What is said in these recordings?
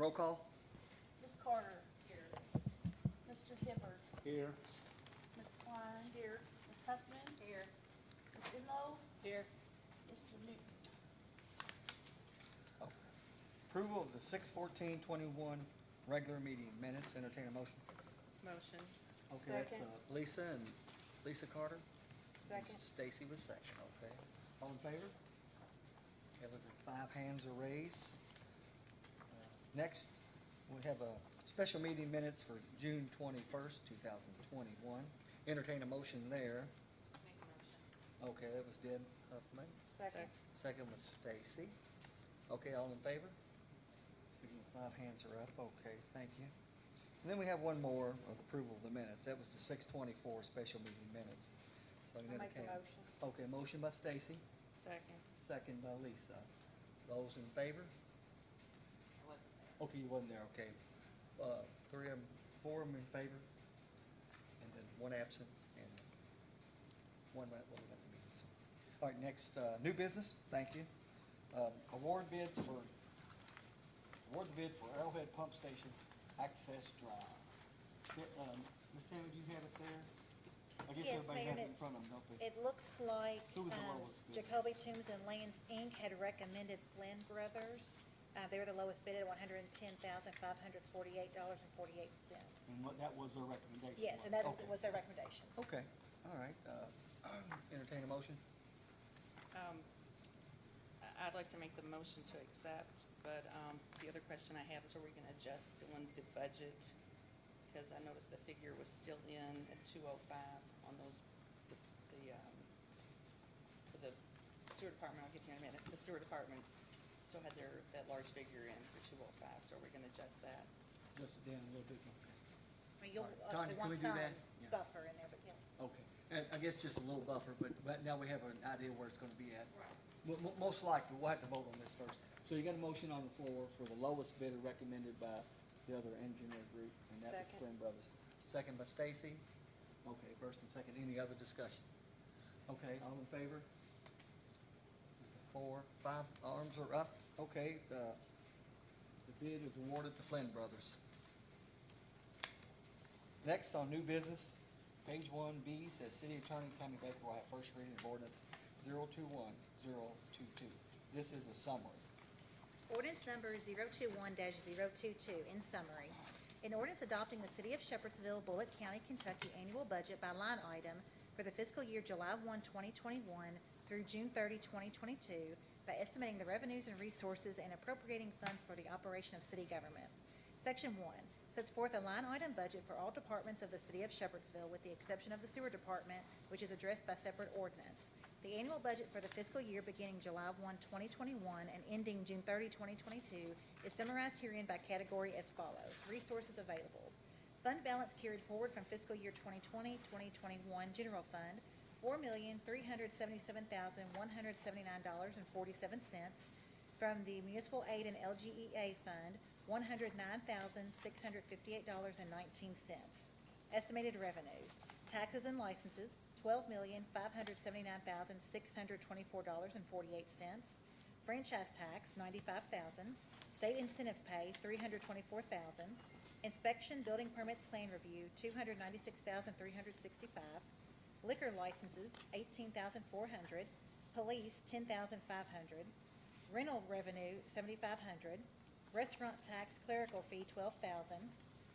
Roll call? Ms. Carter. Here. Mr. Hibbard. Here. Ms. Klein. Here. Ms. Huffman. Here. Ms. Enlow. Here. Mr. Newton. Approval of the 6/14/21 regular meeting minutes. Entertain a motion. Motion. Okay, that's Second. Lisa and Lisa Carter. Second. Stacy was second, okay. All in favor? Okay, look, 5 hands are raised. Next, we have a special meeting minutes for June 21st, 2021. Entertain a motion there. Make a motion. Okay, that was Deb Huffman. Second. Second was Stacy. Okay, all in favor? See, 5 hands are up. Okay, thank you. And then we have one more of approval of the minutes. That was the 6/24 special meeting minutes. So I can I'll make the entertain- motion. Okay, motion by Stacy, Second. second by Lisa. Those in favor? I wasn't there. Okay, you wasn't there, okay. 3 of them, 4 of them in favor, and then 1 absent, and 1 wasn't at the meeting. So, all right, next, new business, thank you. Award the bid for Arrowhead Pump Station Access Drive. Ms. Tammy, do you have it there? I guess Yes, everybody Mayor, has it and in front of them, don't they? It looks like Who was the lowest bidder? Jacoby Toombs and Lands, Inc. had recommended Flynn Brothers. They were the lowest bid at $110,548.48. And what, that was their recommendation? Yes, and that Okay. was their recommendation. Okay, all right. Entertain a motion? I'd like to make the motion to accept, but the other question I have is, are we going to adjust on the budget? Because I noticed the figure was still in at 205 on those, for the sewer department. I'll give you in a minute. The sewer departments still had that large figure in for 205, so are we going to adjust that? Just down a little bit. I mean, you'll All right. obviously Tanya, can we want do some that? Yeah. buffer in there, but yeah. Okay, and I guess just a little buffer, but now we have an idea where it's gonna be at. Right. Most likely, we'll have to vote on this first. So you got a motion on the floor for the lowest bidder recommended by the other engineer group, and that was Second. Flynn Brothers. Second by Stacy. Okay, first and second, any other discussion? Okay, all in favor? Is it 4, 5 arms are up? Okay, the bid is awarded to Flynn Brothers. Next, on new business, page 1B says City Attorney Tammy Baker will have first reading of ordinance 021022. This is a summary. Ordinance number 021-022, in summary. An ordinance adopting the City of Shepherdsville, Bullitt County, Kentucky annual budget by line item for the fiscal year July 1, 2021 through June 30, 2022, by estimating the revenues and resources and appropriating funds for the operation of city government. Section 1 sets forth a line item budget for all departments of the City of Shepherdsville with the exception of the Sewer Department, which is addressed by separate ordinance. The annual budget for the fiscal year beginning July 1, 2021 and ending June 30, 2022 is summarized herein by category as follows. Resources available. Fund balance carried forward from fiscal year 2020-2021 General Fund, $4,377,179.47. From the Municipal Aid and LGEA Fund, $109,658.19. Estimated revenues. Taxes and licenses, $12,579,624.48. Franchise tax, $95,000. State incentive pay, $324,000. Inspection, building permits, plan review, $296,365. Liquor licenses, $18,400. Police, $10,500. Rental revenue, $7,500. Restaurant tax clerical fee, $12,000.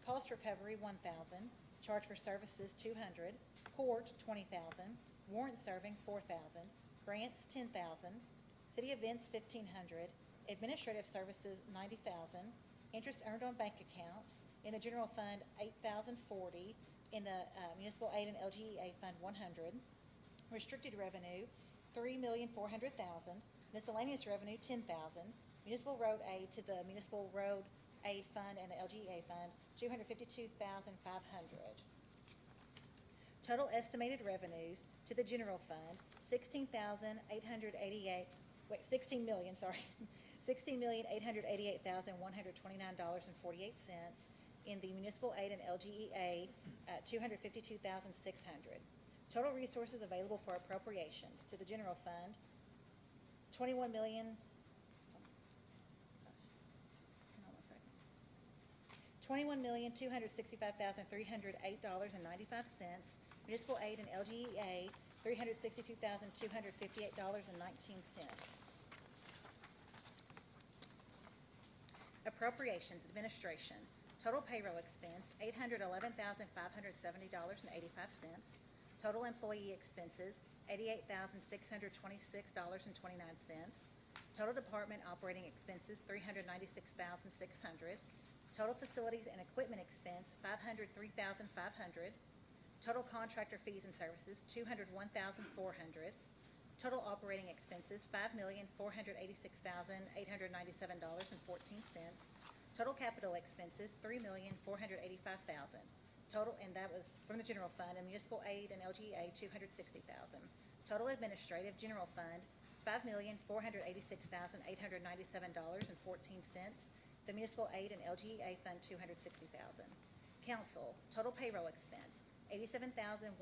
Cost recovery, $1,000. Charge for services, $200. Court, $20,000. Warrant serving, $4,000. Grants, $10,000. City events, $1,500. Administrative services, $90,000. Interest earned on bank accounts. In the general fund, $8,040. In the municipal aid and LGEA fund, $100. Restricted revenue, $3,400,000. Miscellaneous revenue, $10,000. Municipal road aid to the municipal road aid fund and the LGA fund, $252,500. Total estimated revenues to the general fund, $16,888,129.48. In the municipal aid and LGEA, $252,600. Total resources available for appropriations to the general fund, $21 million. Hold on one second. $21,265,308.95. Municipal aid and LGEA, $362,258.19. Appropriations Administration, total payroll expense, $811,570.85. Total employee expenses, $88,626.29. Total department operating expenses, $396,600. Total facilities and equipment expense, $503,500. Total contractor fees and services, $201,400. Total operating expenses, $5,486,897.14. Total capital expenses, $3,485,000. Total, and that was from the general fund, and municipal aid and LGA, $260,000. Total administrative general fund, $5,486,897.14. The municipal aid and LGA fund, $260,000. Council, total payroll expense, $87,196.50.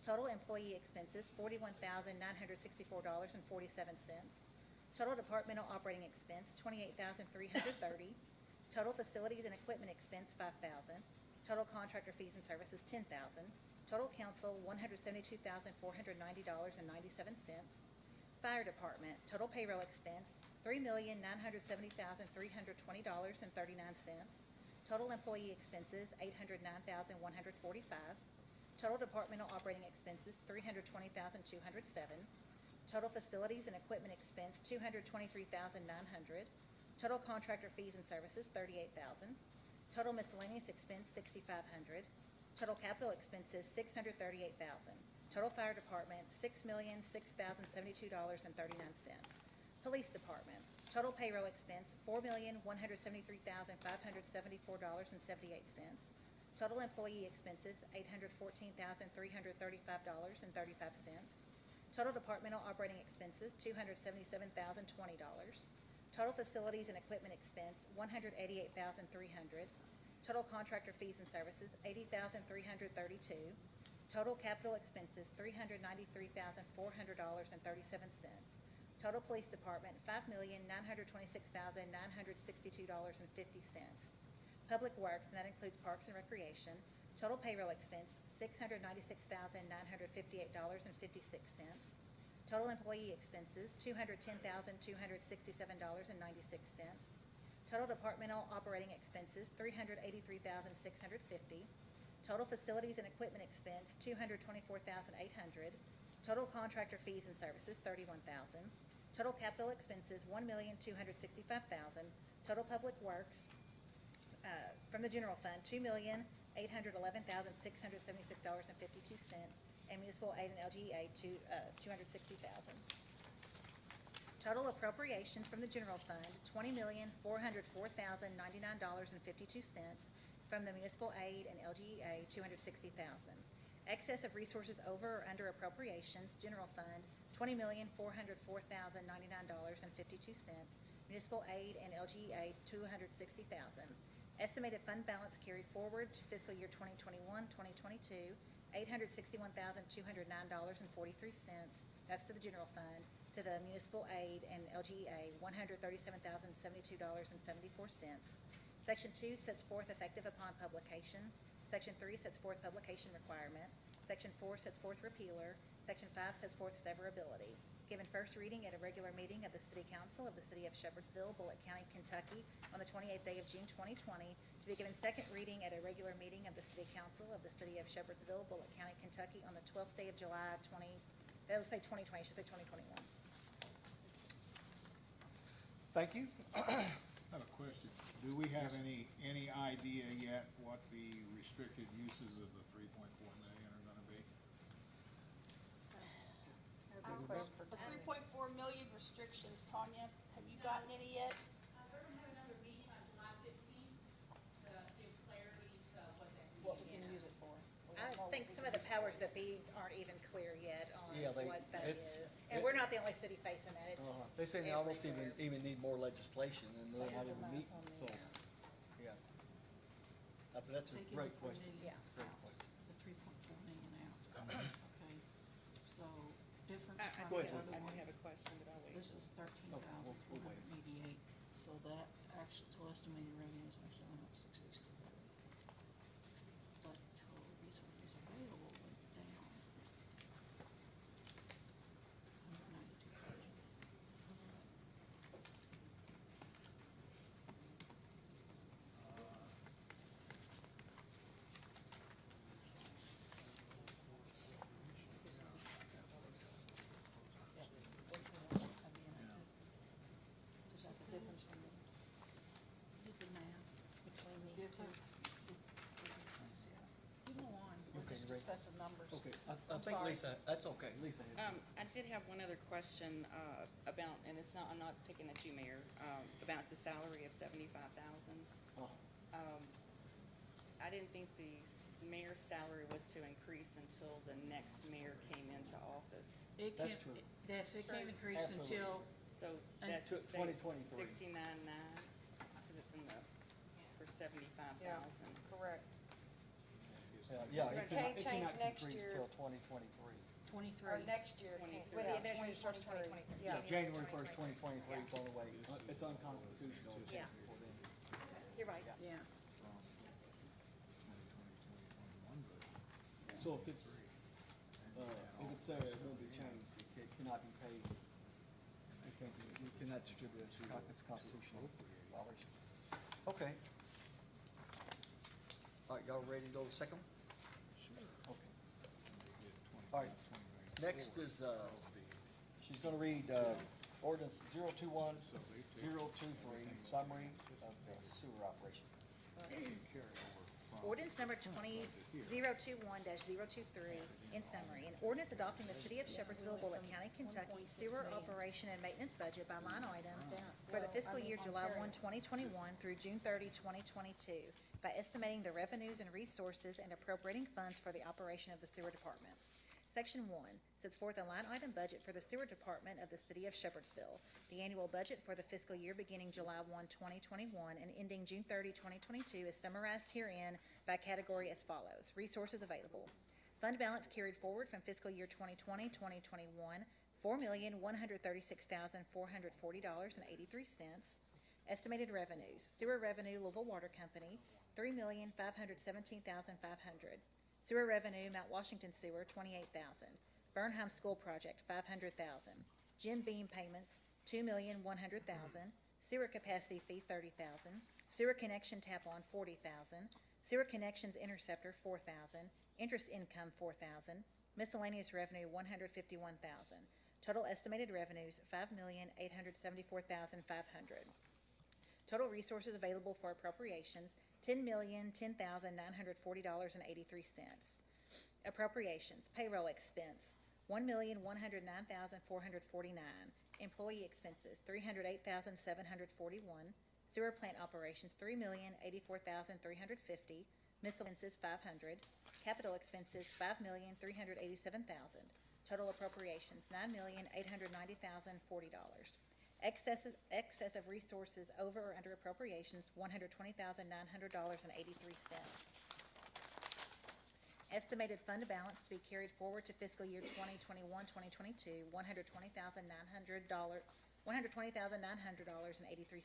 Total employee expenses, $41,964.47. Total departmental operating expense, $28,330. Total facilities and equipment expense, $5,000. Total contractor fees and services, $10,000. Total council, $172,490.97. Fire department, total payroll expense, $3,970,320.39. Total employee expenses, $809,145. Total departmental operating expenses, $320,207. Total facilities and equipment expense, $223,900. Total contractor fees and services, $38,000. Total miscellaneous expense, $6,500. Total capital expenses, $638,000. Total fire department, $6,006,072.39. Police department, total payroll expense, $4,173,574.78. Total employee expenses, $814,335.35. Total departmental operating expenses, $277,020. Total facilities and equipment expense, $188,300. Total contractor fees and services, $80,332. Total capital expenses, $393,400.37. Total police department, $5,926,962.50. Public works, and that includes parks and recreation, total payroll expense, $696,958.56. Total employee expenses, $210,267.96. Total departmental operating expenses, $383,650. Total facilities and equipment expense, $224,800. Total contractor fees and services, $31,000. Total capital expenses, $1,265,000. Total public works, from the general fund, $2,811,676.52, and municipal aid and LGA, $260,000. Total appropriations from the general fund, $20,404,099.52. From the municipal aid and LGA, $260,000. Excess of resources over or under appropriations, general fund, $20,404,099.52. Municipal aid and LGA, $260,000. Estimated fund balance carried forward to fiscal year 2021-2022, $861,209.43. That's to the general fund. To the municipal aid and LGA, $137,072.74. Section 2 sets forth effective upon publication. Section 3 sets forth publication requirement. Section 4 sets forth repealer. Section 5 sets forth severability. Given first reading at a regular meeting of the City Council of the City of Shepherdsville, Bullitt County, Kentucky, on the 28th day of June 2020, to be given second reading at a regular meeting of the City Council of the City of Shepherdsville, Bullitt County, Kentucky, on the 12th day of July 2020, I should say 2021. Thank you. I have a question. Do we have any idea yet what the restricted uses of the 3.4 million are gonna be? The 3.4 million restrictions, Tanya, have you gotten any yet? We're gonna have another meeting on July 15th to give clarity to what that What we meeting can is. use it for? I think some of the powers that be aren't even clear yet on Yeah, what that it's- is. And we're not the only city facing that, it's They say they almost everywhere. even need more legislation, and they're not even meeting, so, yeah. But that's a Taking great the question. million Yeah. Great out, question. the 3.4 million out, okay? So difference I from Go the ahead, other do one, have a question, but I'll wait. this is we'll wait. 13,488, so that actually, so estimated revenues actually went up 660. But total resources available went down. 192,000. Is that the difference from the, did the math between these two? You go on, we're Okay, just Ray. discussing numbers. Okay, I I'm think sorry. Lisa, that's okay, Lisa. had- I did have one other question, about, and it's not, I'm not picking at you, Mayor, about the salary of 75,000. Oh, I didn't think the mayor's salary was to increase until the next mayor came into office. It That's can't- true. Yes, it can't increase Absolutely. until, So And that to just says 2023. 69,900, because it's in the, for 75,000. Correct. yeah, But it it can't cannot change next increase year. till 2023. 23. Or next year, it can't. 23. Well, The yeah, administrative year 2023. Yeah, Yeah. January 1st, 2023 is on the way. It's unconstitutional Yeah. for them. You're right. Yeah. So if it's said it will be changed, it cannot be paid. It can't be, you cannot distribute it, it's constitutional violation. Okay. All right, y'all ready to go to the second one? Okay. All right, next is, she's gonna read, ordinance 021-023, summary of the sewer operation. Ordinance number 20-021-023, in summary, an ordinance adopting the City of Shepherdsville, Bullock County, Kentucky sewer operation and maintenance budget by line item for the fiscal year July 1, 2021 through June 30, 2022, by estimating the revenues and resources and appropriating funds for the operation of the sewer department. Section 1 sets forth a line item budget for the sewer department of the City of Shepherdsville. The annual budget for the fiscal year beginning July 1, 2021 and ending June 30, 2022 is summarized herein by category as follows. Resources available. Fund balance carried forward from fiscal year 2020-2021, $4,136,440.83. Estimated revenues. Sewer revenue, Louisville Water Company, $3,517,500. Sewer revenue, Mount Washington Sewer, $28,000. Burnham School Project, $500,000. Jim Beam payments, $2,100,000. Sewer capacity fee, $30,000. Sewer connection tap-on, $40,000. Sewer connections interceptor, $4,000. Interest income, $4,000. Miscellaneous revenue, $151,000. Total estimated revenues, $5,874,500. Total resources available for appropriations, $10,010,940.83. Appropriations, payroll expense, $1,109,449. Employee expenses, $308,741. Sewer plant operations, $3,084,350. Miscellaneous, $500. Capital expenses, $5,387,000. Total appropriations, $9,890,040. Excess of resources over or under appropriations, $120,900.83. Estimated fund balance to be carried forward to fiscal year 2021-2022, $120,900.83.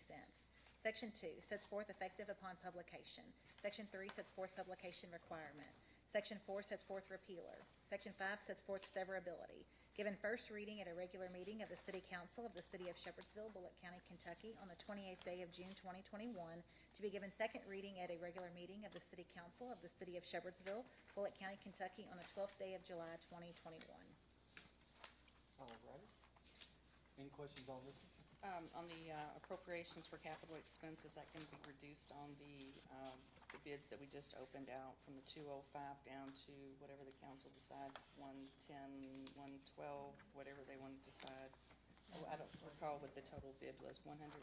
Section 2 sets forth effective upon publication. Section 3 sets forth publication requirement. Section 4 sets forth repealer. Section 5 sets forth severability. Given first reading at a regular meeting of the City Council of the City of Shepherdsville, Bullock County, Kentucky on the 28th day of June 2021, to be given second reading at a regular meeting of the City Council of the City of Shepherdsville, Bullock County, Kentucky on the 12th day of July 2021. All righty. Any questions on this one? On the appropriations for capital expenses, that can be reduced on the bids that we just opened out from the 205 down to whatever the council decides, 110, 112, whatever they want to decide. Oh, I don't recall what the total bid was, 110,000.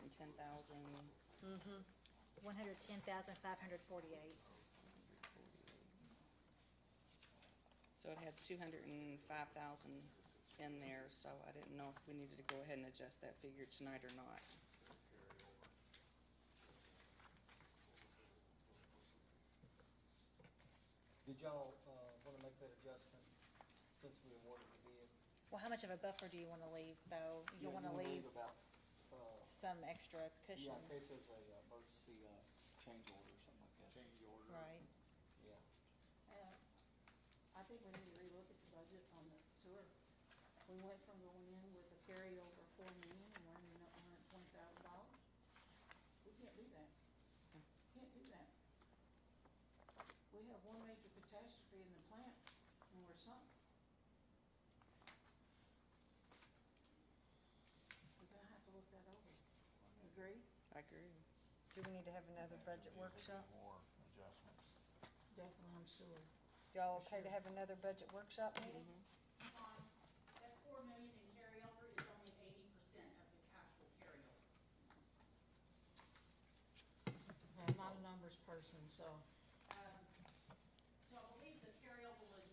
110,548. So it had 205,000 in there, so I didn't know if we needed to go ahead and adjust that figure tonight or not. Did y'all, wanna make that adjustment since we awarded the bid? Well, how much of a buffer do you want to leave, though? You Yeah, want to leave about, some extra cushion. Yeah, in case there's a emergency, change order or something like that. Change order. Right. Yeah. I think we need to relook at the budget on the sewer. We went from going in with a carryover of $4 million and we're ending up $120,000. We can't do that. Can't do that. We have one major catastrophe in the plant and we're sunk. We're gonna have to look that over. Agree? I agree. Do we need to have another budget workshop? More adjustments. Definitely on sewer. Y'all okay to have another budget workshop meeting? That 4 million in carryover is only 80% of the actual carryover. I'm not a numbers person, so. So I believe the carryover was,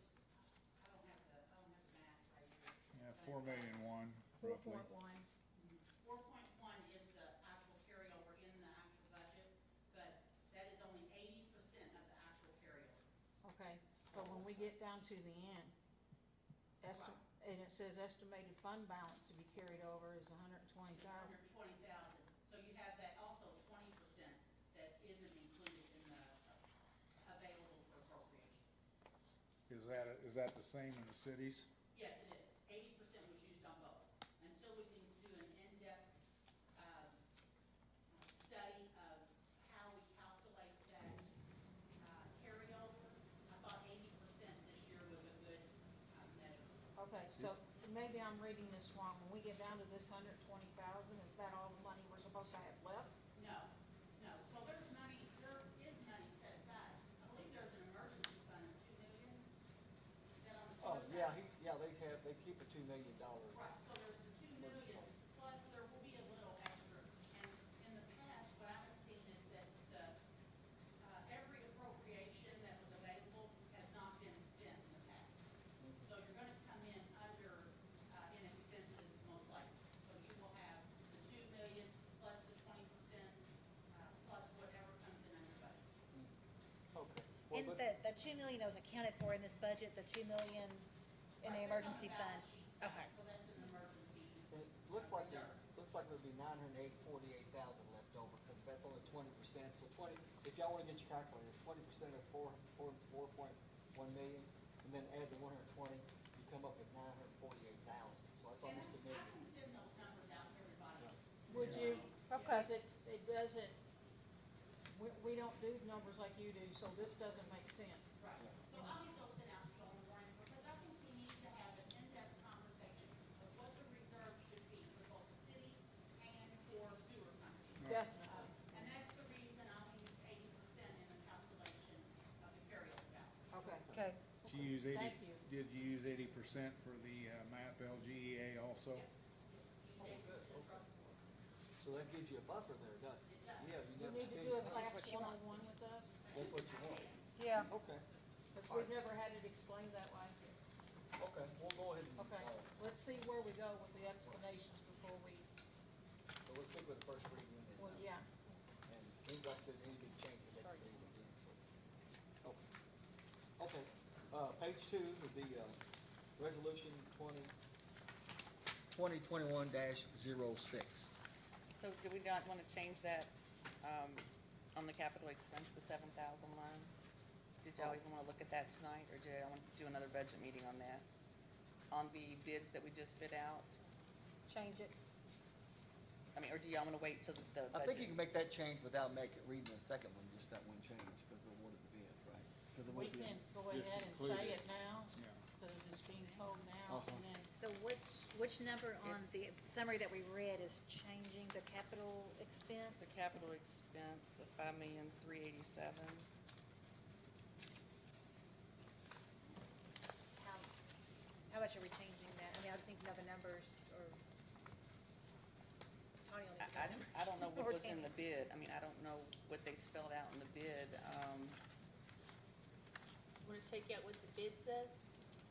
I don't have the math right here. Yeah, 4,000,001 roughly. 4.1. 4.1 is the actual carryover in the actual budget, but that is only 80% of the actual carryover. Okay, but when we get down to the end, and it says estimated fund balance to be carried over is 120,000. 120,000. So you have that also 20% that isn't included in the available for appropriations. Is that the same in the cities? Yes, it is. 80% was used on both. Until we can do an in-depth study of how we calculate that carryover, I thought 80% this year was a good measure. Okay, so maybe I'm reading this wrong. When we get down to this 120,000, is that all the money we're supposed to have left? No, no. So there is money set aside. I believe there's an emergency fund of 2 million. Is that on the Oh, sewer yeah, side? they keep a $2 million. Right, so there's the 2 million, plus there will be a little extra. And in the past, what I have seen is that every appropriation that was available has not been spent in the past. So you're gonna come in under, in expenses most likely. So you will have the 2 million plus the 20%, plus whatever comes in under budget. Okay. Well, And the 2 million that was accounted for in this budget, the 2 million in the Right, emergency that's on fund? the balance sheet side, Okay. So that's an emergency. It looks like reserve. there'd be 948,000 left over, because that's only 20%. So 20, if y'all wanna get your calculator, 20% of 4.1 million, and then add the 120, you come up with 948,000. So that's And almost a I million. can send those numbers out to everybody. Would you? Okay. Because it doesn't, we don't do numbers like you do, so this doesn't make sense. Right, so I'll get those sent out to you on the morning, because I think we need to have an in-depth conversation of what the reserve should be for both city and for sewer companies. Definitely. And that's the reason I'll use 80% in the calculation of the carryover balance. Okay. Okay, Did you use 80? Thank you. Did you use 80% for the MAP LGEA also? So that gives you a buffer there, doesn't it? Yeah, you You never need to spend. do a it. class what you want. 101 with us, That's what you want. yeah. Okay, because we've never had it explained that way. okay, we'll go ahead and, Okay, let's see where we go with the explanations before we, so we'll stick with the first reading and then. well, yeah. And any, like I said, any big changes, they can read it again, so. Okay, page 2 would be, resolution 2021-06. So do we not wanna change that, on the capital expense, the 7,000 line? Did y'all even wanna look at that tonight, or do y'all wanna do another budget meeting on that? On the bids that we just bid out? Change it. I mean, or do y'all wanna wait till the budget? I think you can make that change without reading the second one, just that one change, because we awarded the bid, right? 'Cause it We would be- can go Just ahead and include say it. it now, Yeah. because it's being told now, Uh-huh. and then, So which number on It's- the summary that we read is changing the capital expense? The capital expense, the 5,387,000. How much are we changing that? I mean, I just need to know the numbers, or Tony will need to know the numbers. I don't know Or what was in Tammy. the bid. I mean, I don't know what they spelled out in the bid. Want to take out what the bid says?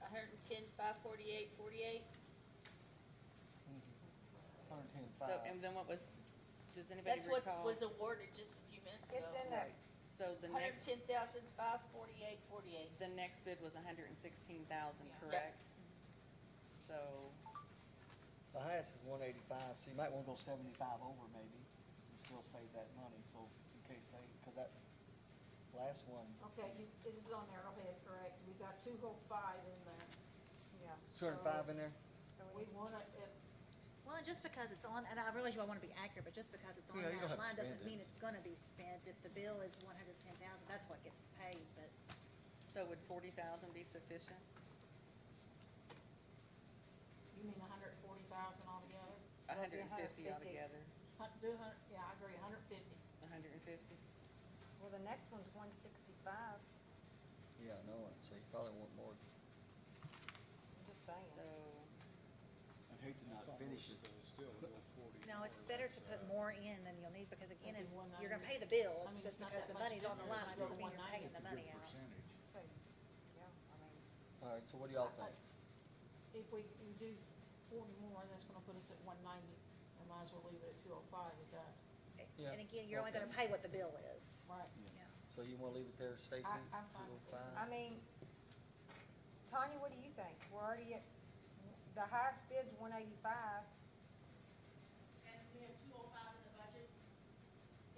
110,548.48? 110.5. So, and then what was, does anybody That's what recall? was awarded just a few minutes ago. It's in there. So the next, 110,548.48. the next bid was 116,000, Yeah. correct? So, The highest is 185, so you might wanna go 75 over maybe, and still save that money, so in case they, cause that last one, Okay, it is on there, okay, correct, we got 205 in there. Yeah. 205 in there? So We wanna, Well, and just because it's on, and I realize you all wanna be accurate, but just because it's on Yeah, you don't that have to line spend doesn't it. mean it's gonna be spent. If the bill is 110,000, that's what gets paid, but So would 40,000 be sufficient? you mean 140,000 altogether? 150 150. altogether, Yeah, I agree, 150. 150? Well, the next one's 165, Yeah, no, so you probably want more. I'm just saying. So, I'd hate to not It's finish almost, it. It's still a little 40. no, it's more, better that's, to put more in than you'll need, because again, That'd be you're gonna 190. pay the bill. I mean, It's just it's not because that the much money's on the line, difference. it doesn't Go mean you're 190. paying It's the a money good out. percentage. So, yeah, I mean, All right, so what do y'all think? If we do 40 more, that's gonna put us at 190. We might as well leave it at 205 with that. Yeah, And again, you're only okay. gonna pay what the bill is. Right. Yeah. So you wanna leave it there, Stacy? I'm fine with 205? I mean, Tanya, what do you think? We're already at, the highest bid's 185. And we have 205 in the budget.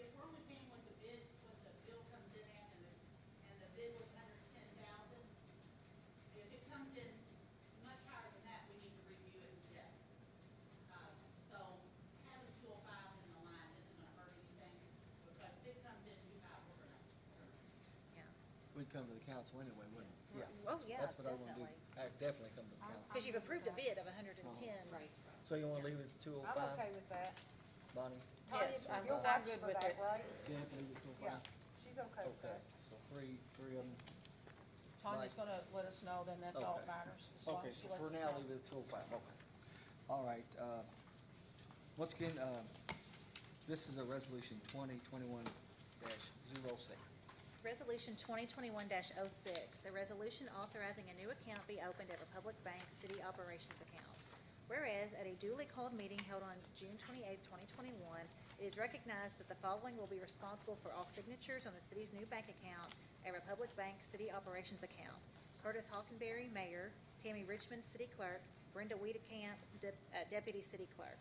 If we're only paying what the bill comes in at, and the bid was 110,000, if it comes in much higher than that, we need to review it in depth. So having 205 in the line isn't gonna hurt anything, because if it comes in too high, we're gonna. Yeah. We'd come to the council anyway, wouldn't we? Oh, yeah, That's what I wanna do. definitely. I'd definitely come to the council. Because you've approved a bid of 110. Right. So you wanna leave it at I'm 205, okay with that. Bonnie? Tanya, Yes, you'll I'm watch good for with that, it. right? Yeah, leave it at 205? Yeah, she's okay with Okay, that. so three of them. Tanya's Right. gonna let us know, then that's all that Okay. matters. as long Okay, as she so lets for us now, know. leave it at 205, okay. All right, once again, this is a resolution 2021-06. Resolution 2021-06, a resolution authorizing a new account be opened at Republic Bank City Operations Account. Whereas at a duly called meeting held on June 28, 2021, it is recognized that the following will be responsible for all signatures on the city's new bank account at Republic Bank City Operations Account: Curtis Hockenberry, Mayor; Tammy Richmond, City Clerk; Brenda Wiedekamp, Deputy City Clerk.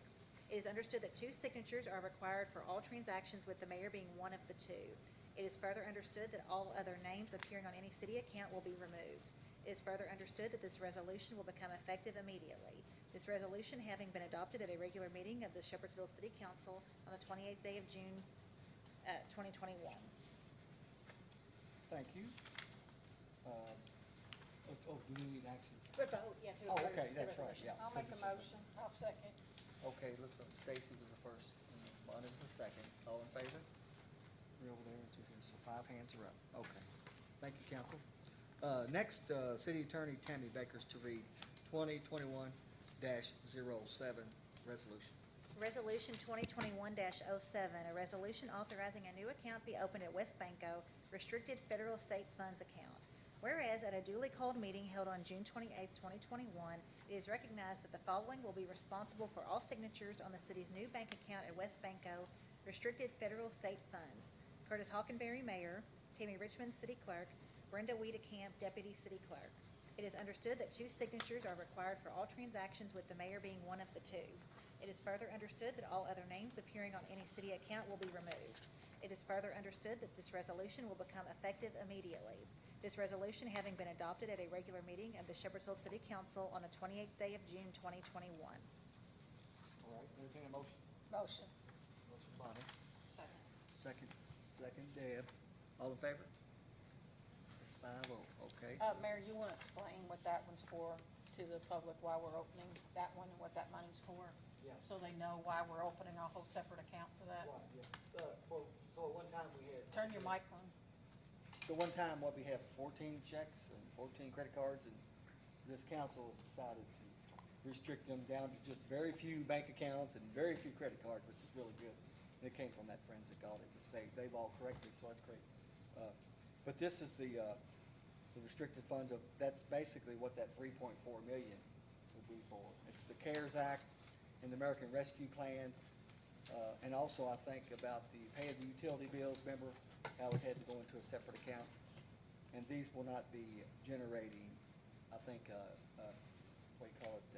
It is understood that 2 signatures are required for all transactions, with the mayor being one of the 2. It is further understood that all other names appearing on any city account will be removed. It is further understood that this resolution will become effective immediately. This resolution having been adopted at a regular meeting of the Shepherdsville City Council on the 28th day of June, 2021. Thank you. Do we need action? Good vote, yeah, to Oh, approve okay, the that's right, resolution. yeah. I'll make a motion. I'll second. Okay, looks like Stacy was the first, and Bonnie was the second. All in favor? 3 over there, 2 here, so 5 hands are up. Okay. Thank you, council. Next, City Attorney Tammy Bakers to read 2021-07 resolution. Resolution 2021-07, a resolution authorizing a new account be opened at West Banco Restricted Federal State Funds Account. Whereas at a duly called meeting held on June 28, 2021, it is recognized that the following will be responsible for all signatures on the city's new bank account at West Banco Restricted Federal State Funds: Curtis Hockenberry, Mayor; Tammy Richmond, City Clerk; Brenda Wiedekamp, Deputy City Clerk. It is understood that 2 signatures are required for all transactions, with the mayor being one of the 2. It is further understood that all other names appearing on any city account will be removed. It is further understood that this resolution will become effective immediately. This resolution having been adopted at a regular meeting of the Shepherdsville City Council on the 28th day of June, 2021. All right, entertain a motion. Motion. Motion Bonnie. Second. Second Deb. All in favor? It's 5-0, okay. Mayor, you wanna explain what that one's for to the public, why we're opening that one and what that money's for? Yeah. So they know why we're opening a whole separate account for that? Right, yeah. So at one time we had. Turn your mic on. So one time, what we have 14 checks and 14 credit cards, and this council has decided to restrict them down to just very few bank accounts and very few credit cards, which is really good. And it came from that forensic audit, which they've all corrected, so that's great. But this is the restricted funds of, that's basically what that 3.4 million will be for. It's the CARES Act and the American Rescue Plan, and also I think about the pay of the utility bills, remember how it had to go into a separate account? And these will not be generating, I think, what do you call it,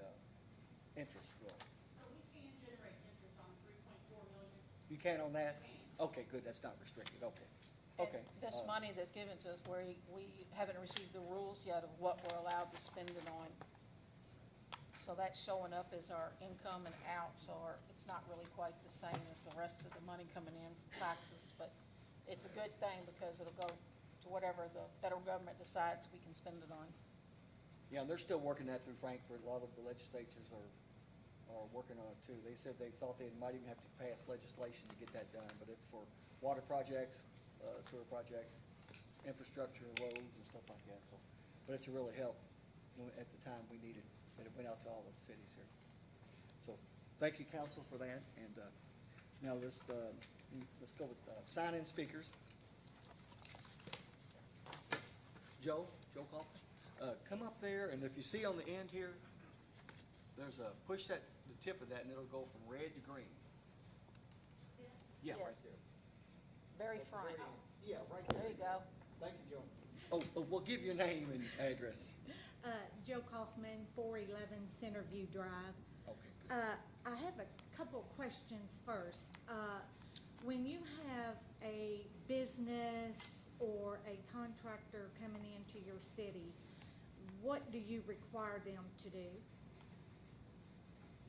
interest will. You can on that? Okay, good, that's not restricted, okay, okay. This money that's given to us, we haven't received the rules yet of what we're allowed to spend it on. So that's showing up as our income and out, so it's not really quite the same as the rest of the money coming in from taxes. But it's a good thing because it'll go to whatever the federal government decides we can spend it on. Yeah, and they're still working that through Frankfurt. A lot of the legislatures are working on it too. They said they thought they might even have to pass legislation to get that done, but it's for water projects, sewer projects, infrastructure, roads and stuff like that, so. But it's really helped at the time we needed, and it went out to all the cities here. So, thank you, council, for that, and, now let's go with, sign-in speakers. Joe Kaufman, come up there, and if you see on the end here, there's a, push the tip of that, and it'll go from red to green. Yeah, right Yes. there. Very At the front. very end. Yeah, right There there. you go. Thank you, Joe. Oh, we'll give your name and address. Joe Kaufman, 411 Centerview Drive. Okay, good. I have a couple of questions first. When you have a business or a contractor coming into your city, what do you require them to do?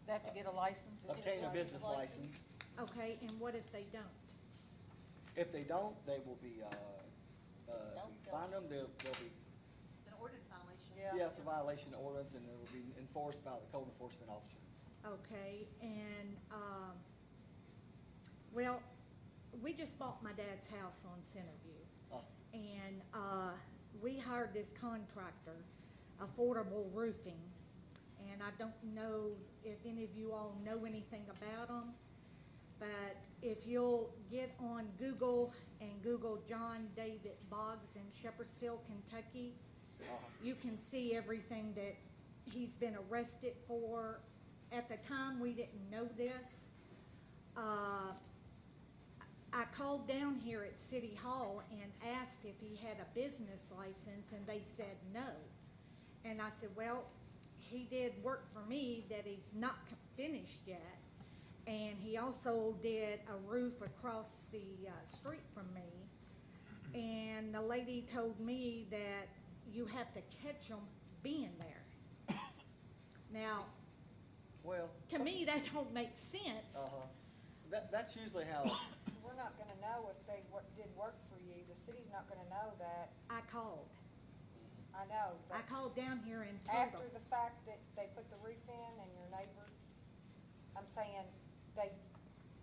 They have to get a license. Obtain a business license. Okay, and what if they don't? If they don't, they will be, if we find them, they'll be, It's an ordinance violation. yeah, it's a violation of ordinance, and it will be enforced by the code enforcement officer. Okay, and, well, we just bought my dad's house on Centerview. And we hired this contractor, Affordable Roofing, and I don't know if any of you all know anything about them, but if you'll get on Google and Google John David Boggs in Shepherd's Hill, Kentucky, you can see everything that he's been arrested for. At the time, we didn't know this. I called down here at City Hall and asked if he had a business license, and they said no. And I said, well, he did work for me that he's not finished yet. And he also did a roof across the street from me. And the lady told me that you have to catch them being there. Now, Well, to me, that don't make sense. that's usually how, We're not gonna know if they did work for you, the city's not gonna know that, I called. I know, I but called down here and told after them. the fact that they put the roof in and your neighbor, I'm saying,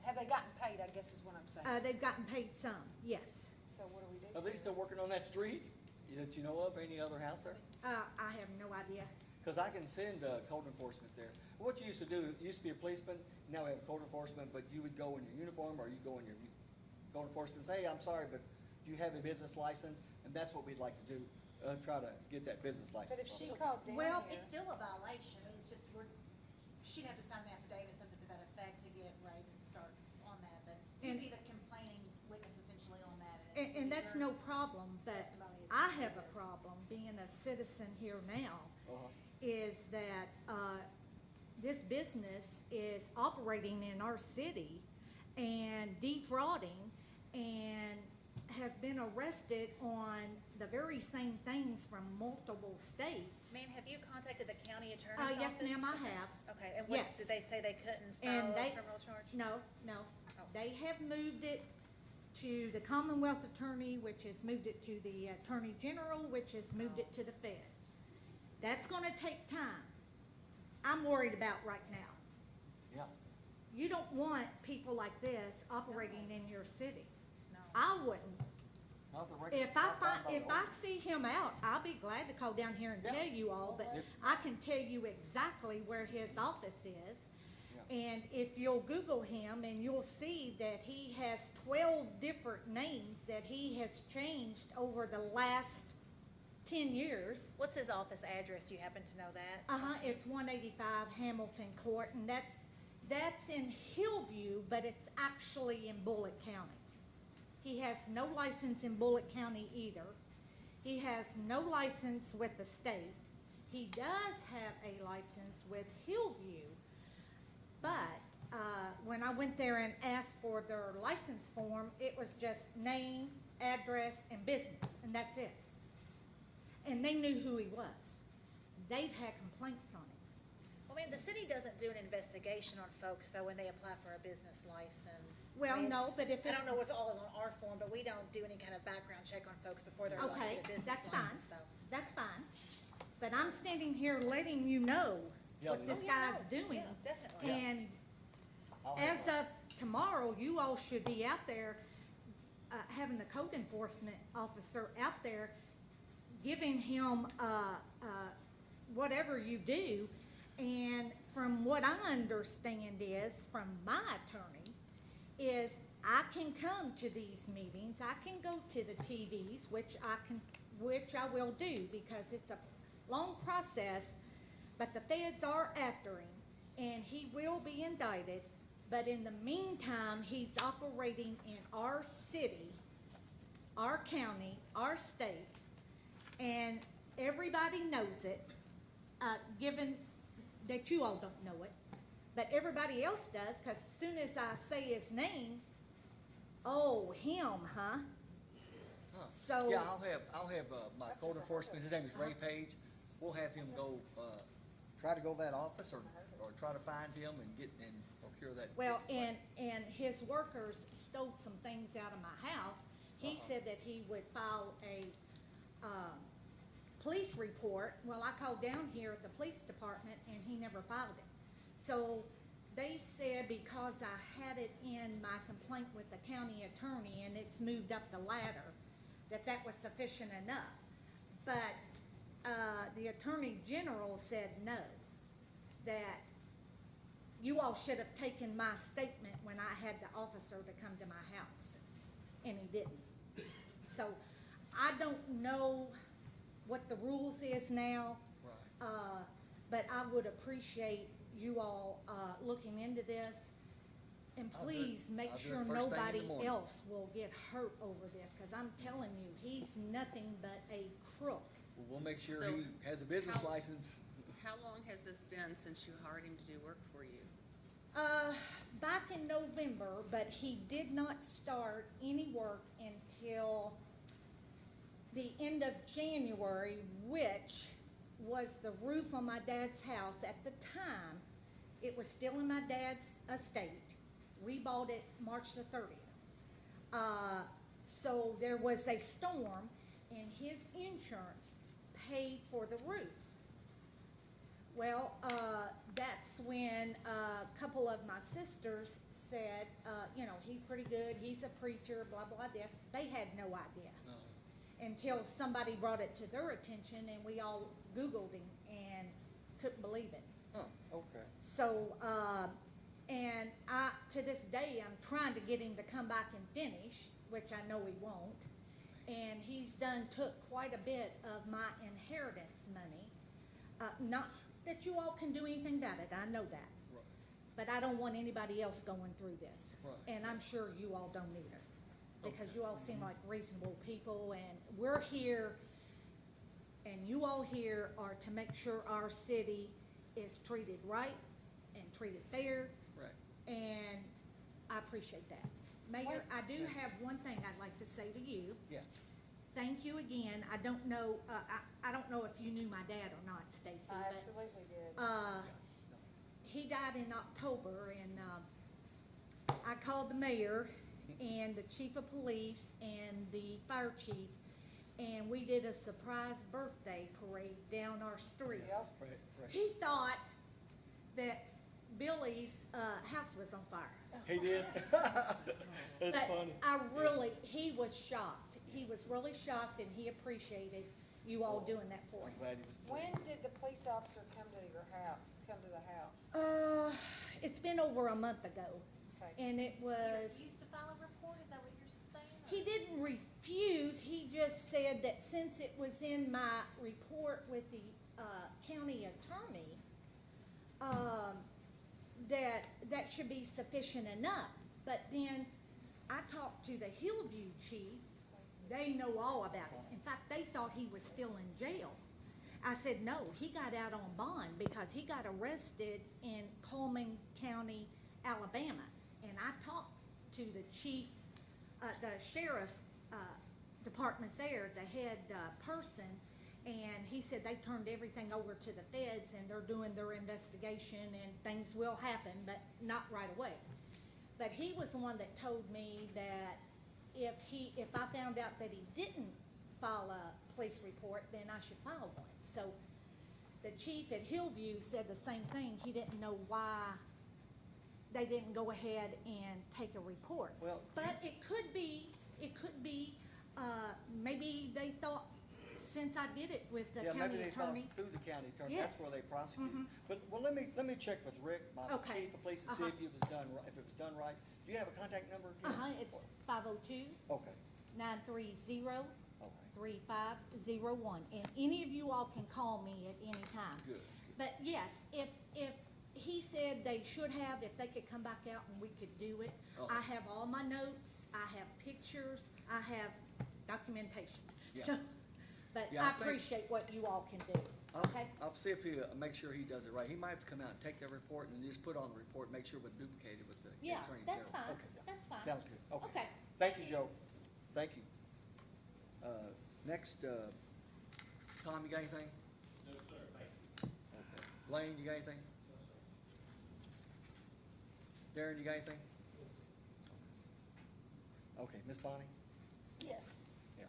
have they gotten paid, I guess is what I'm saying. They've gotten paid some, yes. So what do we do? are they still working on that street that you know of, any other house there? I have no idea. Because I can send code enforcement there. What you used to do, it used to be a policeman, now we have code enforcement, but you would go in your uniform, or you go in your code enforcement and say, hey, I'm sorry, but do you have a business license? And that's what we'd like to do, try to get that business license. But if she from them. called down Well, here, It's still a violation, it's just she'd have to sign an affidavit, something to that effect to get Ray to start on that, but you'd And- be the complaining witness essentially on that. And that's no problem, but testimony is I pretty have a good. problem, being a citizen here now, Uh-huh. is that, this business is operating in our city and defrauding and has been arrested on the very same things from multiple states. Ma'am, have you contacted the county attorney's office? Yes, ma'am, I have. Okay, and what, Yes. did they say they couldn't And file a they- criminal charge? No, no. Oh. They have moved it to the Commonwealth Attorney, which has moved it to the Attorney General, which has moved it to the feds. That's gonna take time. I'm worried about right now. Yeah, You don't want people like this operating in your city. No. I wouldn't. not the record. If I see him out, I'll be glad to call down here and Yeah. tell you all, but Yes. I can tell you exactly where his office is. Yeah. And if you'll Google him, and you'll see that he has 12 different names that he has changed over the last 10 years. What's his office address, do you happen to know that? It's 185 Hamilton Court, and that's in Hillview, but it's actually in Bullitt County. He has no license in Bullitt County either. He has no license with the state. He does have a license with Hillview, but when I went there and asked for their license form, it was just name, address, and business, and that's it. And they knew who he was. They've had complaints on him. I mean, the city doesn't do an investigation on folks, though, when they apply for a business license. Well, I mean, no, but if I don't it's- know what's all on our form, but we don't do any kind of background check on folks before they're allowed to Okay, get a business that's fine. license, though. That's fine. But I'm standing here letting you know Yeah, what we this know. Yeah, guy's no, doing. yeah, definitely. And I'll have as a- of tomorrow, you all should be out there, having the code enforcement officer out there, giving him, whatever you do. And from what I understand is, from my attorney, is I can come to these meetings, I can go to the TVs, which I will do, because it's a long process, but the feds are after him, and he will be indicted. But in the meantime, he's operating in our city, our county, our state, and everybody knows it, given that you all don't know it, but everybody else does, because as soon as I say his name, oh, him, huh? Huh. So- Yeah, I'll have, my code enforcement, his name is Ray Page. We'll have him go, try to go to that office or try to find him and procure that. Well, business and his workers stole some things out of my house. He Uh-huh. said that he would file a, police report. Well, I called down here at the police department and he never filed it. So they said because I had it in my complaint with the county attorney and it's moved up the ladder, that was sufficient enough. But, the attorney general said no, that you all should have taken my statement when I had the officer to come to my house, and he didn't. So, I don't know what the rules is now. Right. But I would appreciate you all, looking into this. And I'll do it. please make I'll do it sure first thing in the nobody morning. else will get hurt over this, cause I'm telling you, he's nothing but a crook. Well, we'll make sure So, he has a business how- license. How long has this been since you hired him to do work for you? Back in November, but he did not start any work until the end of January, which was the roof on my dad's house. At the time, it was still in my dad's estate. We bought it March the 30th. So there was a storm and his insurance paid for the roof. Well, that's when a couple of my sisters said, he's pretty good, he's a preacher, blah, blah, this. They had no idea No. until somebody brought it to their attention and we all Googled him and couldn't believe it. Huh, okay. So, and to this day, I'm trying to get him to come back and finish, which I know he won't. And he's took quite a bit of my inheritance money. Not that you all can do anything about it, I know that. Right. But I don't want anybody else going through this. Right. And I'm sure you all don't either. Because you all seem like reasonable people and we're here, and you all here are to make sure our city is treated right and treated fair. Right. And I appreciate that. Mayor, I do have one thing I'd like to say to you. Yeah. Thank you again. I don't know, I don't know if you knew my dad or not, Stacy, I but, absolutely did. he died in October and, I called the mayor and the chief of police and the fire chief, and we did a surprise birthday parade down our street. Yep. Right, right. He thought that Billy's, house was on fire. He did? That's But funny. he was shocked. He was really shocked and he appreciated you all doing that for I'm him. glad he was When pleased. did the police officer come to the house? It's been over a month ago, Okay. and it was, Used to file a report, is that what you're saying? he didn't refuse, he just said that since it was in my report with the, county attorney, that should be sufficient enough. But then I talked to the Hillview chief, they know all about it. In fact, they thought he was still in jail. I said, no, he got out on bond because he got arrested in Coleman County Alabama. And I talked to the chief, the sheriff's department there, the head person, and he said they turned everything over to the feds and they're doing their investigation and things will happen, but not right away. But he was the one that told me that if I found out that he didn't file a police report, then I should file one. So the chief at Hillview said the same thing. He didn't know why they didn't go ahead and take a report. Well- But it could be, maybe they thought, since I did it with the Yeah, maybe county they thought attorney. through the county attorney, that's Yes. where they prosecute. Mhm. But, well, let me check with Rick, my Okay. chief of police, to see Uh-huh. if it was done, if it was done right. Do you have a contact number? It's 502 Okay, 930 okay, 3501, and any of you all can call me at any time. good. But yes, if he said they should have, if they could come back out and we could do it. Okay. I have all my notes, I have pictures, I have documentation. Yeah. So, but Yeah, I I think- appreciate what you all can do, okay? I'll see if he, make sure he does it right. He might have to come out and take that report and just put on the report, make sure it was duplicated with the Yeah, attorney that's general. fine, Okay, yeah. that's fine. Sounds good, okay. Okay. Thank you, Joe. Thank you. Next, Tom, you got anything? No, sir, thank you. Okay. Blaine, you got anything? Darren, you got anything? Okay, Miss Bonnie? Yes. Yeah.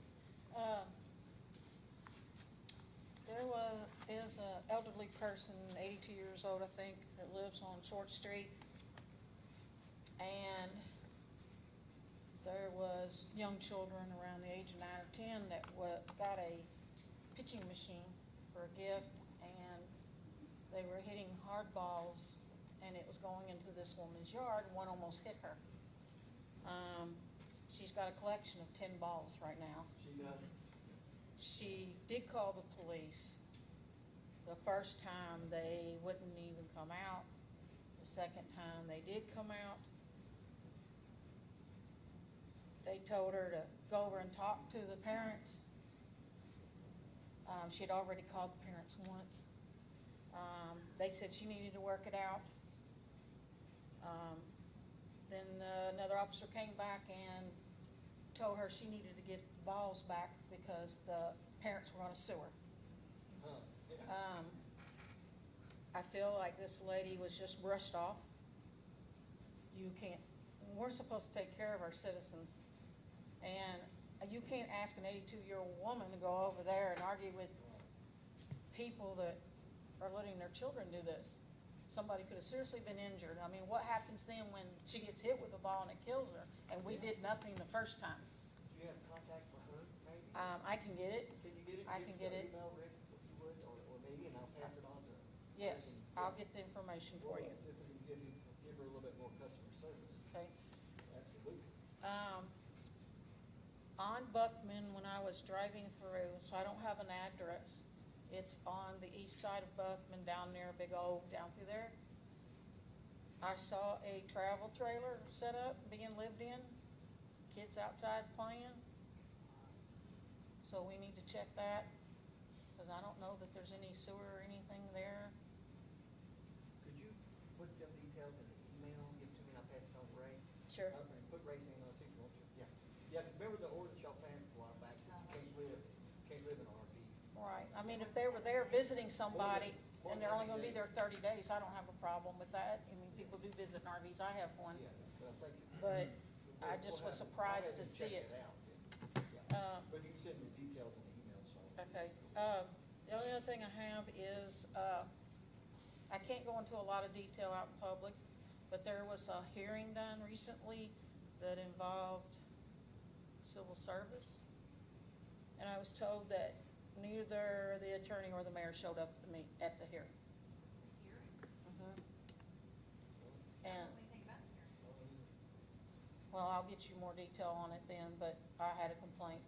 There is an elderly person, 82 years old, I think, that lives on Short Street. And there was young children around the age of 9 or 10 that got a pitching machine for a gift, and they were hitting hard balls, and it was going into this woman's yard, and one almost hit her. She's got a collection of 10 balls right now. She does. She did call the police. The first time, they wouldn't even come out. The second time, they did come out. They told her to go over and talk to the parents. She'd already called the parents once. They said she needed to work it out. Then another officer came back and told her she needed to get the balls back because the parents were gonna sue her. I feel like this lady was just brushed off. We're supposed to take care of our citizens, and you can't ask an 82-year-old woman to go over there and argue with people that are letting their children do this. Somebody could have seriously been injured. I mean, what happens then when she gets hit with a ball and it kills her, and we did nothing the first time? Do you have contact for her, maybe? I can get it. Can you get it? I can get it. Email Rick, if you would, or maybe, and I'll pass it on to. Yes, I'll get the information for you, See if we can give her a little bit more customer service. okay? Absolutely. On Buckman, when I was driving through, so I don't have an address, it's on the east side of Buckman, down near Big O, down through there. I saw a travel trailer set up, being lived in, kids outside playing. So we need to check that, cause I don't know that there's any sewer or anything there. Could you put them details in the email, give it to me, and I'll pass it on to Ray? Sure. And put Ray's name on it too, won't you? Yeah. Yeah, 'cause remember the ordinance y'all passed a while back, that you can't live in an RV? Right, I mean, if they were there visiting somebody, and they're only gonna be there 30 days, I don't have a problem with that. I mean, people do visit in RVs, I have one. Yeah, but I think it's. But I we'll just was have surprised I'll to have you see check it. out, yeah. Uh, But if you can send me the details in the email, so. Okay, the only other thing I have is, I can't go into a lot of detail out in public, but there was a hearing done recently that involved civil service. And I was told that neither the attorney or the mayor showed up at the hearing. Mhm. And, well, I'll get you more detail on it then, but I had a complaint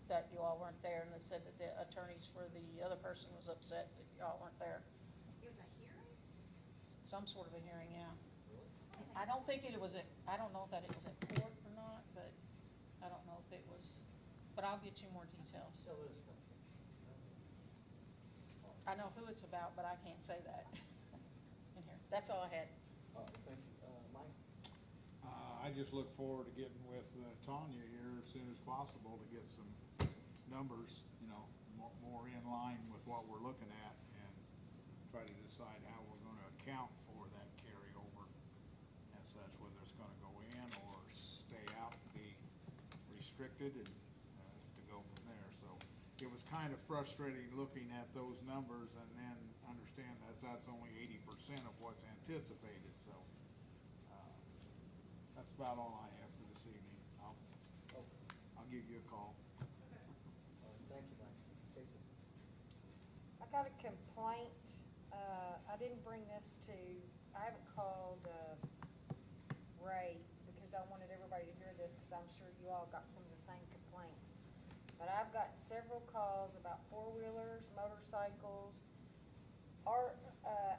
that you all weren't there, and they said that the attorneys for the other person was upset that y'all weren't there. It was a hearing? Some sort of a hearing, yeah. I don't think it was I don't know that it was at court or not, but I don't know if it was, but I'll get you more details. Still let us know. I know who it's about, but I can't say that in here. That's all I had. All right, thank you. I just look forward to getting with Tanya here as soon as possible to get some numbers, you know, more in line with what we're looking at, and try to decide how we're gonna account for that carryover as such, whether it's gonna go in or stay out and be restricted, and to go from there. So it was kind of frustrating looking at those numbers and then understand that that's only 80% of what's anticipated, so that's about all I have for this evening. I'll give you a call. Thank you, Mike. Stacy? I got a complaint, I didn't bring this to, I haven't called, Ray, because I wanted everybody to hear this, because I'm sure you all got some of the same complaints. But I've gotten several calls about four-wheelers, motorcycles,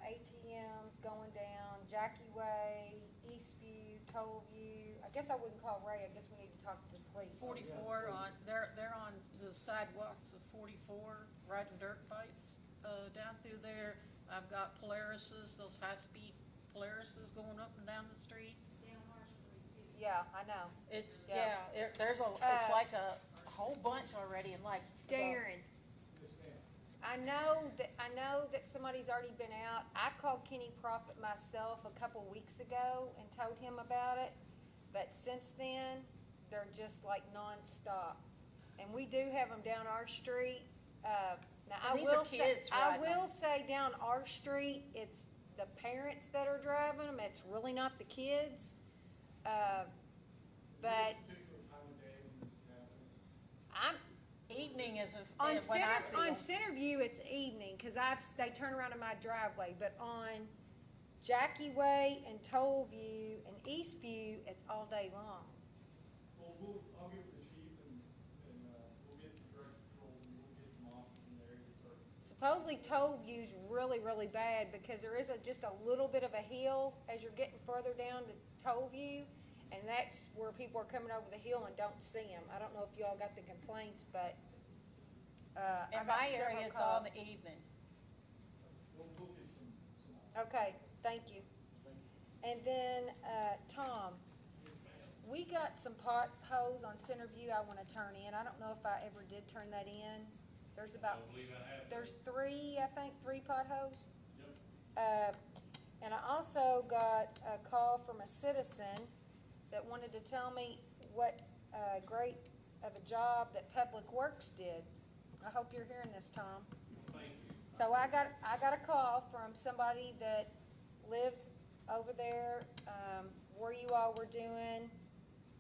ATMs going down Jackie Way, Eastview, Tollview. I guess I wouldn't call Ray, I guess we need to talk to the police. 44 on, they're on the sidewalks of 44, riding dirt bikes, down through there. I've got Polarises, those high-speed Polarises going up and down the streets. Down our street too. Yeah, I know. It's, Yeah. there's it's like a whole bunch already, and like. Darren, I know that somebody's already been out. I called Kenny Prophet myself a couple weeks ago and told him about it, but since then, they're just like nonstop. And we do have them down our street. Now, I And these are will say, kids I riding 'em. will say down our street, it's the parents that are driving them. It's really not the kids. But Particular time of day when this is happening? Evening is On when I see 'em. Centerview, it's evening, cause they turn around in my driveway, but on Jackie Way and Tollview and Eastview, it's all day long. Well, I'll get with the chief and we'll get some direct patrols and we'll get some officers in there to start. Supposedly Tollview's really, really bad, because there is just a little bit of a hill as you're getting further down to Tollview, and that's where people are coming over the hill and don't see them. I don't know if y'all got the complaints, but, I In got my several area, it's all calls. the evening. We'll get some Okay, thank you. And then, Tom, we got some potholes on Centerview I wanna turn in. I don't know if I ever did turn that in. There's about, I believe I have. there's three potholes. Yep. And I also got a call from a citizen that wanted to tell me what, great of a job that Public Works did. I hope you're hearing this, Tom. Thank you. So I got a call from somebody that lives over there, where you all were doing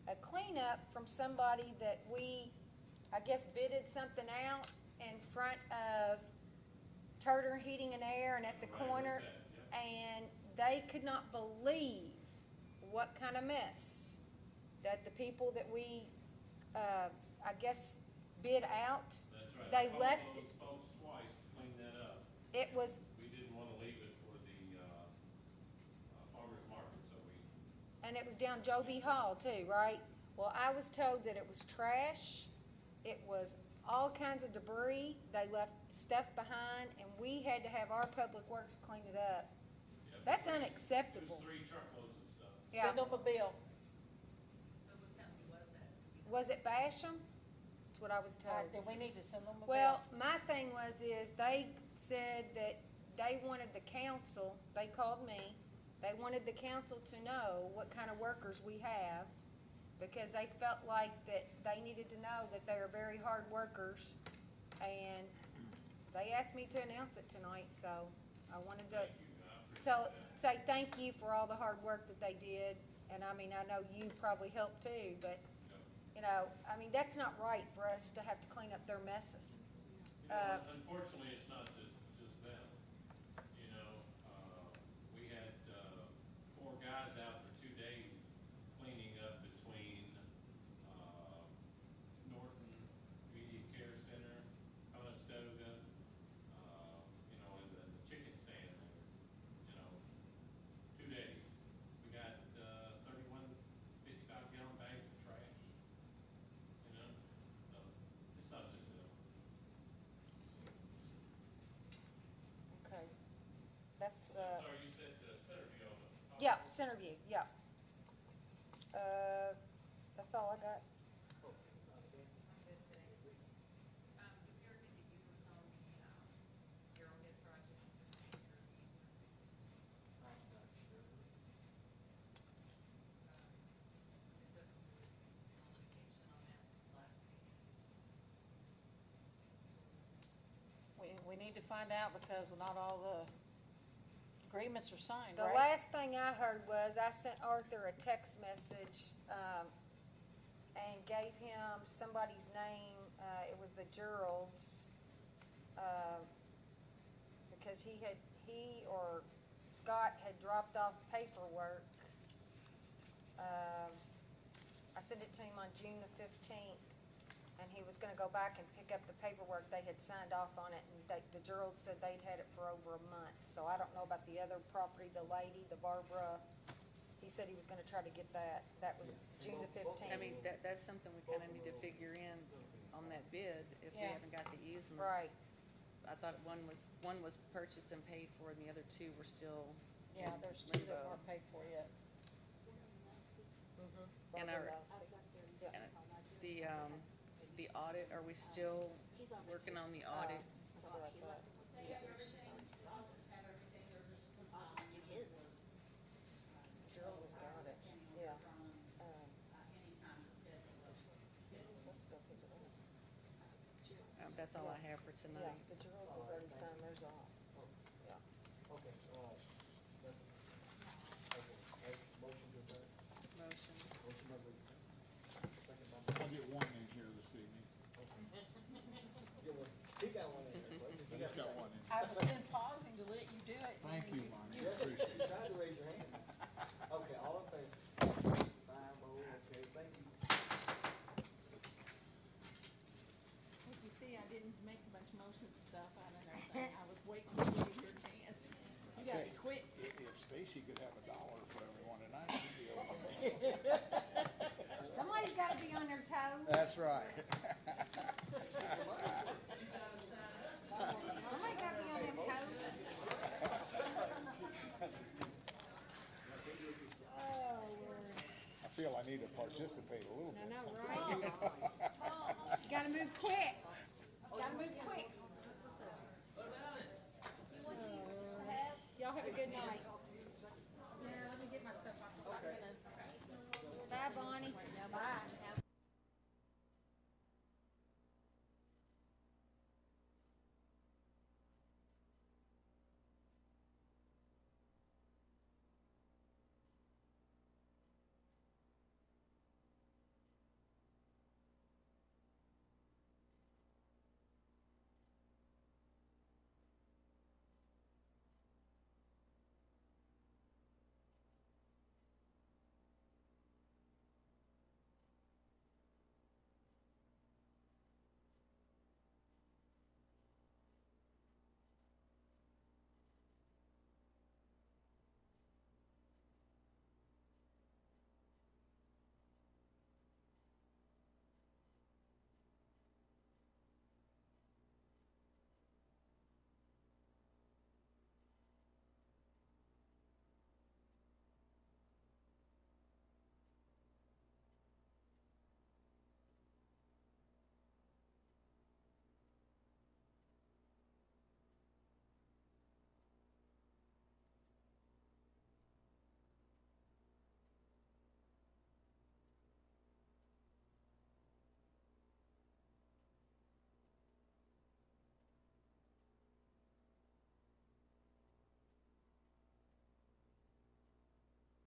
a cleanup from somebody that we, I guess, bidded something out in front of Turner Heating and Air and at the corner. And they could not believe what kind of mess that the people that we, I guess, bid out. That's right. They I left called those folks twice to clean that up. It was, We didn't wanna leave it for the, farmer's market, so we. and it was down Joe B. Hall too, right? Well, I was told that it was trash, it was all kinds of debris, they left stuff behind, and we had to have our Public Works clean it up. Yeah, That's it was unacceptable. 3 truckloads of stuff. Yeah. Send them a bill. So what company was that? Was it Basham? That's what I was told. Do we need to send them a bill? Well, my thing is they said that they wanted the council, they called me, they wanted the council to know what kind of workers we have, because they felt like that they needed to know that they are very hard workers, and they asked me to announce it tonight, so I wanted to say thank you for all the hard work that they did, and I mean, I know you probably helped too, but, you know, I mean, that's not right for us to have to clean up their messes. You know, unfortunately, it's not just them. You know, we had, 4 guys out for 2 days cleaning up between, Norton Media Care Center, Conestoga, you know, and the chicken stand there, you know, 2 days. We got, 31 55-gallon bags of trash, you know, so it's not just them. Okay. That's, I'm sorry, you said Centerview on the. yeah, Centerview, yeah. That's all I got. Do we already get easements on the, Arrowhead project, the major easements? I'm not sure. Is there litigation on that last meeting? We need to find out because not all the agreements are signed, The right? last thing I heard was I sent Arthur a text message, and gave him somebody's name, it was the Geralds, because he or Scott had dropped off paperwork. I sent it to him on June the 15th, and he was gonna go back and pick up the paperwork. They had signed off on it, and the Geralds said they'd had it for over a month. So I don't know about the other property, the lady, the Barbara, he said he was gonna try to get that. That was June the 15th. I mean, that's something we kinda need to figure in on that bid, if we Yeah. haven't got the easements. Right, I thought one was purchased and paid for, and the other two were still Yeah, in there's two that limbo. weren't paid for yet. And Barbara our- Lousy. And the audit, are we still working on the audit? That's what I thought. They have everything, the auditors have everything, they're just. I'll just get his. Gerald's got it, yeah. Anytime to schedule those. Supposed to go pick it up. That's all I have for Yeah, tonight. the Geralds has already signed theirs off. Yeah. Okay, motion to adjourn. Motion. Motion by Lisa. Second by I'll get one in here this evening. Get one. He got one in there, so I you just got one in. I was been pausing to let you do it. Thank you, Lonnie, Yes, you appreciate it. tried to raise your hand. Okay, all in favor? 5-0, okay, thank you. As you see, I didn't make a bunch of motions and stuff out of everything. I was waiting to give you your chance. You gotta be quick. If Stacy could have $1 for everyone tonight, she'd be okay. Somebody's gotta be on their toes. That's right. Somebody gotta be on their toes. Oh, Lord. I feel I need to participate a little bit. I know, right?